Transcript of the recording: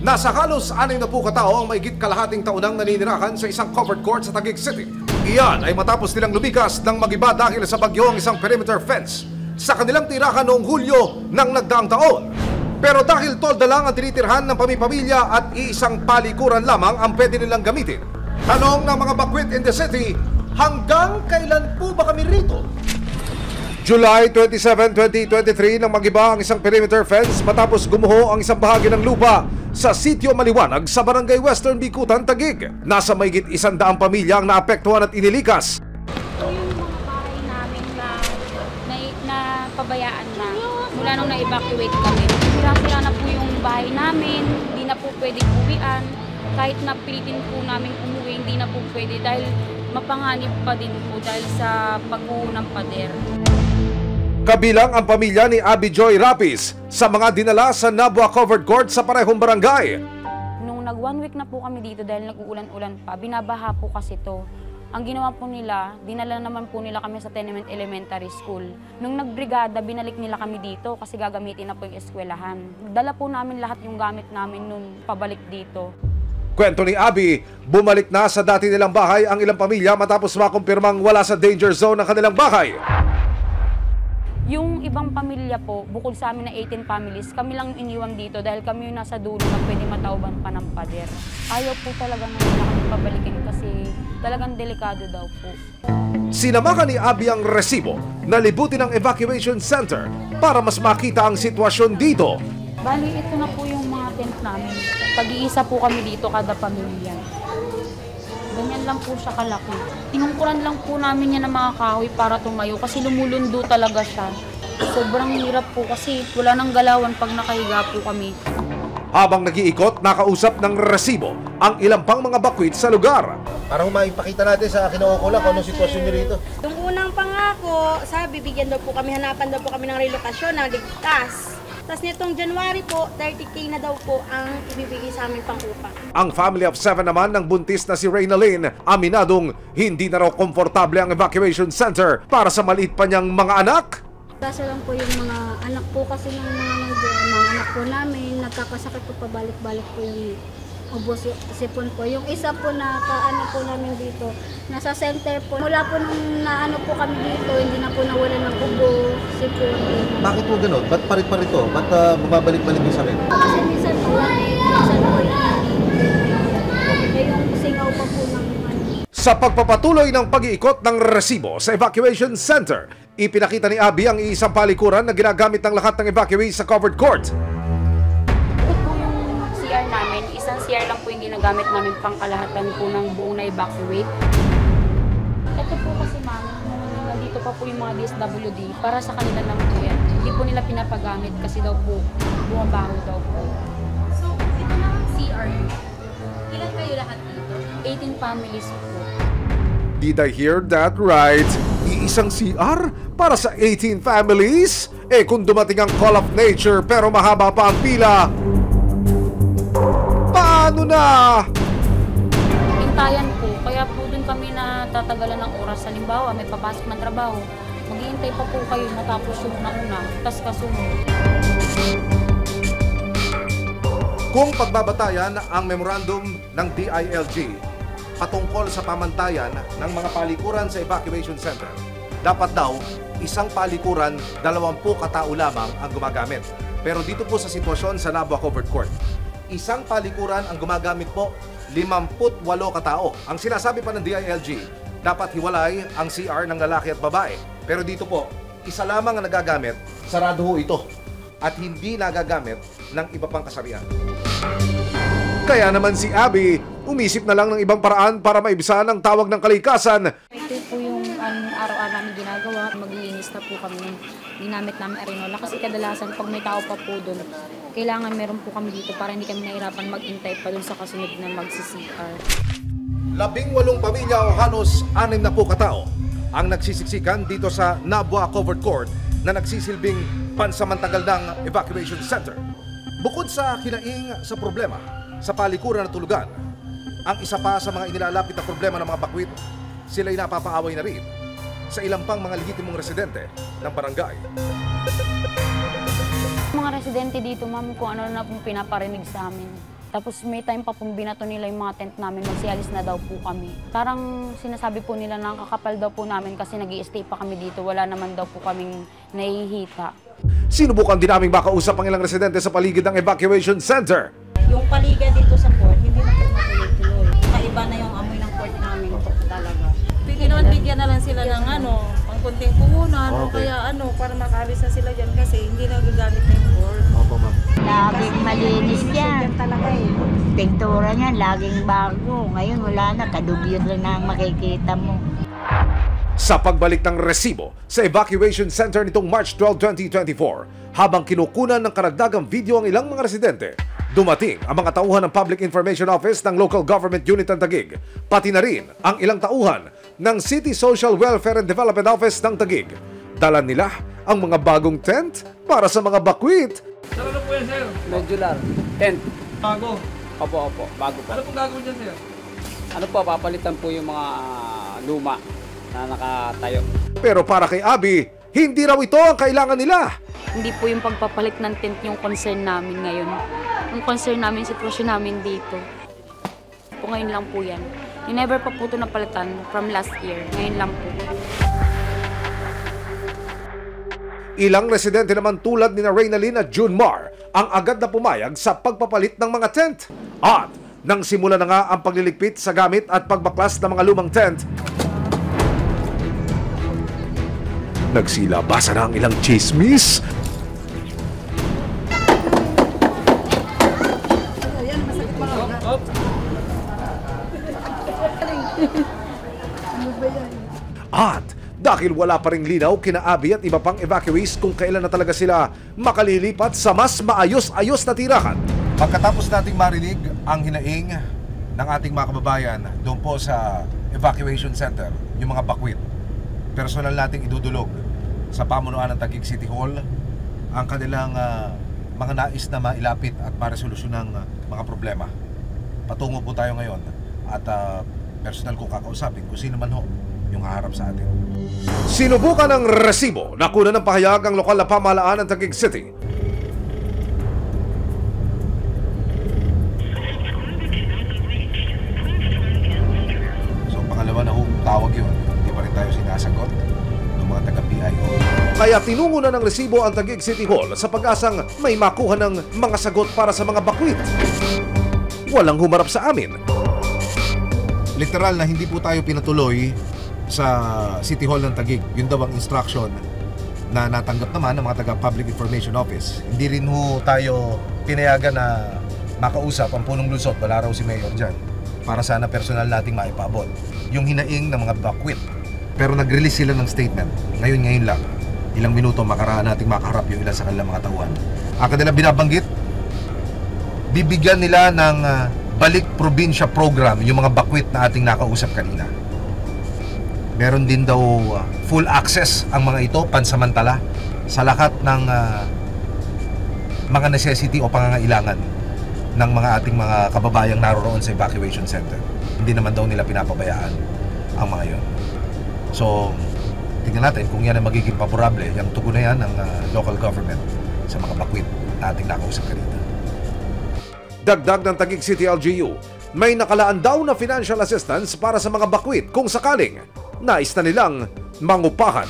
Nasa halos 6 na po katao ang mahigit kalahating taonang naninirahan sa isang covered court sa Taguig City. Iyan ay matapos nilang lumikas ng mag-iba dahil sa bagyo ang isang perimeter fence sa kanilang tirahan noong Hulyo ng nagdaang taon. Pero dahil tolda lang ang tinitirhan ng pamipamilya at iisang palikuran lamang ang pwede nilang gamitin. Tanong ng mga bakwit in the city, hanggang kailan po ba kami rito? July 27, 2023 nang mag-iba ang isang perimeter fence matapos gumuho ang isang bahagi ng lupa sa Sitio Maliwanag sa Barangay Western Bikutan, Taguig. Nasa mahigit 100 pamilya ang naapektuhan at inilikas. Ito yung mga bahay namin na pabayaan na mula nung na-evacuate kami. Sira-sira na po yung bahay namin, hindi na po pwedeng uwian. Kahit napilitin po namin umuwi, hindi na po pwede dahil mapanganib pa din po dahil sa pagbuo ng pader. Kabilang ang pamilya ni Abby Joy Rapis sa mga dinala sa Nabua Covered Court sa parehong barangay. Nung nag-1 week na po kami dito dahil nag-uulan-ulan pa, binabaha po kasi to. Ang ginawa po nila, dinala naman po nila kami sa Tenement Elementary School. Nung nagbrigada, binalik nila kami dito kasi gagamitin na po yung eskwelahan. Dala po namin lahat yung gamit namin nung pabalik dito. Kwento ni Abby, bumalik na sa dati nilang bahay ang ilang pamilya matapos makumpirmang wala sa danger zone ang kanilang bahay. Yung ibang pamilya po, bukod sa amin na 18 families, kami lang iniwan dito dahil kami yung nasa dulo na pwede matauban pa ng pader. Ayaw po talaga na kami pabalikin kasi talagang delikado daw po. Sinamahan ni Abby ang resibo na libutin ang evacuation center para mas makita ang sitwasyon dito. Bali, ito na po yung mga tent namin. Pag-iisa po kami dito kada pamilya. Ganyan lang po siya kalaki. Tinungkuran lang po namin yan ng mga kahoy para tumayo kasi lumulundo talaga siya. Sobrang hirap po kasi wala nang galawan pag nakahiga po kami. Habang nag-iikot, nakausap ng resibo ang ilang pang mga bakwit sa lugar. Para maipakita natin sa kinukulang kung anong sitwasyon nyo rito. Yung unang pangako, sabi bigyan daw po kami, hanapan daw po kami ng relokasyon na ligtas. Tapos nitong January po, 30K na daw po ang ibibigay sa amin pang upa. Ang family of 7 naman ng buntis na si Reynalyn, aminadong hindi na raw komportable ang evacuation center para sa maliit pa niyang mga anak. Kaso lang po yung mga anak po kasi ng mga anak po namin, nagkakasakit po pabalik-balik po yung ubos, sipon po. Yung isa po na kaano po namin dito, nasa center po. Mula po nung naano po kami dito, hindi na po nawala ng ubo, sipon. Bakit po gano'n? Ba't parit-parit to? Ba't bumabalik-balik yung sakit? Kasi minsan po yung singaw pa po ng Sa pagpapatuloy ng pag-iikot ng resibo sa evacuation center, ipinakita ni Abby ang isang palikuran na ginagamit ng lahat ng evacuees sa covered court. Ito po yung CR namin. Isang CR lang po yung ginagamit namin pang kalahatan po ng buong na-evacuate. Ito po kasi ma'am, dito pa po yung mga DSWD para sa kanila lang po yan. Hindi po nila pinapagamit kasi daw po bumabaho daw po. So, ito na ang CR. Ilan kayo lahat dito? 18 families po. Did I hear that right? Iisang CR para sa 18 families? Kung dumating ang call of nature pero mahaba pa ang pila, paano na? Hintayan po, kaya po dun kami natatagalan ng oras. Halimbawa, may papasok ng trabaho. Maghihintay pa po kayo matapos yung nauna, tas kasunod. Kung pagbabatayan ang memorandum ng DILG patungkol sa pamantayan ng mga palikuran sa evacuation center, dapat daw isang palikuran 20 katao lamang ang gumagamit. Pero dito po sa sitwasyon sa Nabua Covered Court, isang palikuran ang gumagamit po 58 katao. Ang sinasabi pa ng DILG, dapat hiwalay ang CR ng lalaki at babae. Pero dito po, isa lamang ang nagagamit, sarado ho ito. At hindi nagagamit ng iba pang kasarian. Kaya naman si Abby, umisip na lang ng ibang paraan para maibisan ang tawag ng kalikasan. Ito po yung araw-araw namin ginagawa. Maglilinis na po kami ng ginamit namin arenola. Kasi kadalasan pag may tao pa po doon, kailangan meron po kami dito para hindi kami nahirapan mag-intay pa doon sa kasunod na magsi-CR. 18 pamilya o halos 6 na po katao ang nagsisiksikan dito sa Nabua Covered Court na nagsisilbing pansamantagal ng evacuation center. Bukod sa kinaing sa problema sa palikuran at tulugan, ang isa pa sa mga inilalapit na problema ng mga bakwit, sila'y napapaaway na rin sa ilang pang mga lehitimong residente ng barangay. Mga residente dito, ma'am, kung ano na pong pinaparinig sa amin. Tapos may time pa pong binato nila yung mga tent namin, magsialis na daw po kami. Parang sinasabi po nila na kakapal daw po namin kasi nag-i-stay pa kami dito. Wala naman daw po kaming nahihita. Sinubukan din naming makausap ang ilang residente sa paligid ng evacuation center. Yung paligid dito sa port, hindi na po matuloy-tuloy. Kaiba na yung amoy ng port namin talaga. Pwede naman bigyan na lang sila ng pang kunting puhunan o kaya para makalis na sila dyan kasi hindi na gagamit na yung port. Opo, ma'am. Laging malinis yan. Talaga eh. Pintura niya, laging bago. Ngayon wala na, kadugyot lang na ang makikita mo. Sa pagbalik ng resibo sa evacuation center nitong March 12, 2024, habang kinukunan ng karagdagang video ang ilang mga residente, dumating ang mga tauhan ng Public Information Office ng Local Government Unit ng Taguig, pati na rin ang ilang tauhan ng City Social Welfare and Development Office ng Taguig. Dala nila ang mga bagong tent para sa mga bakwit. Sir, ano po yan, sir? Modular. Tent. Bago. Opo, bago po. Ano pong gagawin dyan, sir? Ano po, papalitan po yung mga luma na nakatayo. Pero para kay Abby, hindi raw ito ang kailangan nila. Hindi po yung pagpapalit ng tent yung concern namin ngayon. Yung concern namin, sitwasyon namin dito. Po ngayon lang po yan. You never pa po ito napalitan from last year. Ngayon lang po. Ilang residente naman tulad ni Reynalyn at June Mar ang agad na pumayag sa pagpapalit ng mga tent. At nang simula na nga ang pagliligpit sa gamit at pagbaklas ng mga lumang tent, nagsilabasa na ang ilang chismis. At dahil wala pa ring linaw kina Abby at iba pang evacuees kung kailan na talaga sila makalilipat sa mas maayos-ayos na tirahan. Pagkatapos nating marinig ang hinaing ng ating mga kababayan doon po sa evacuation center, yung mga bakwit, personal nating idudulog sa pamunuan ng Taguig City Hall ang kanilang mga nais na mailapit at maresolusyon ng mga problema. Patungo po tayo ngayon at personal ko kakausapin kung sino man ho yung haharap sa atin. Sinubukan ng resibo na kunan ng pahayag ang lokal na pamahalaan ng Taguig City. So pangalawa na tawag yun, hindi pa rin tayo sinasagot ng mga taga-PIO. Kaya tinungo na ng resibo ang Taguig City Hall sa pag-asang may makuha ng mga sagot para sa mga bakwit. Walang humarap sa amin. Literal na hindi po tayo pinatuloy sa City Hall ng Taguig. Yun daw ang instruction na natanggap naman ng mga taga-Public Information Office. Hindi rin ho tayo pinayagan na makausap ang punong lungsod. Wala raw si Mayor dyan. Para sana personal nating maipabot yung hinaing ng mga bakwit. Pero nag-release sila ng statement. Ngayon lang. Ilang minuto makaraan nating makaharap yung ilan sa kanilang mga tauhan. Ang kanilang binabanggit, bibigyan nila ng balik probinsya program yung mga bakwit na ating nakausap kanina. Meron din daw full access ang mga ito pansamantala sa lahat ng mga necessity o pangangailangan ng mga ating mga kababayang naroroon sa evacuation center. Hindi naman daw nila pinapabayaan ang mga yon. So, tingnan natin kung yan ang magiging favorable, yung tugon na yan ng local government sa mga bakwit na ating nakausap kanina. Dagdag ng Taguig City LGU, may nakalaan daw na financial assistance para sa mga bakwit kung sakaling nais na nilang mangupahan.